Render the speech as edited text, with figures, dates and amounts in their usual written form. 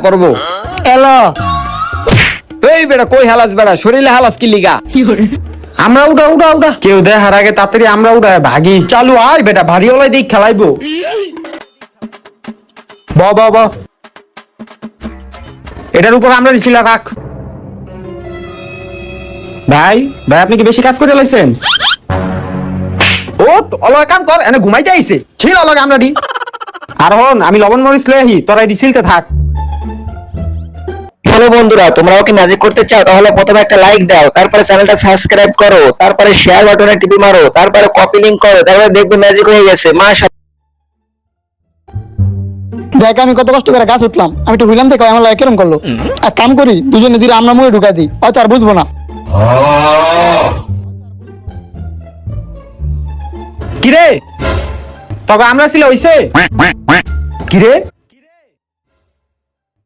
পড়বো এলো এই বেটা কই হালাস বেটা শরীরে হালাস কি লিগা আমরা উঠা কেউ দেখার আগে তাড়াতাড়ি আমরা উঠায় ভাগি। চালু আয় বেটা, ভারী ওলাই দিক খেলাইবো। ব এটার উপর আমরা ছিল রাখ। ভাই আপনি কি বেশি কাজ করে লাইছেন? ওট অলয় কাম কর, এনে ঘুমাইতে আইছে ছিল অলয় আমরা দি। আর হন আমি লবণ মরিচ লই আহি, তোরা এডি সিলতে থাক। হ্যালো বন্ধুরা, তোমরাও কি ম্যাজিক করতে চাও? তাহলে প্রথমে একটা লাইক দাও, তারপরে চ্যানেলটা সাবস্ক্রাইব করো, তারপরে শেয়ার বাটনে টিপি মারো, তারপরে কপি লিংক করো, তারপরে দেখবে ম্যাজিক হয়ে গেছে। মাশাআল্লাহ। দেখ আমি কত কষ্ট করে গাছ উঠলাম, আমি একটু হইলাম দেখো আমার লাগে কেরম করলো। এক কাম করি দুজনে ধীরে আমরা মুখে ঢুকাই দিই, হয়তো আর বুঝবো না। কিরে তবে আমরা ছিল হইছে কিরে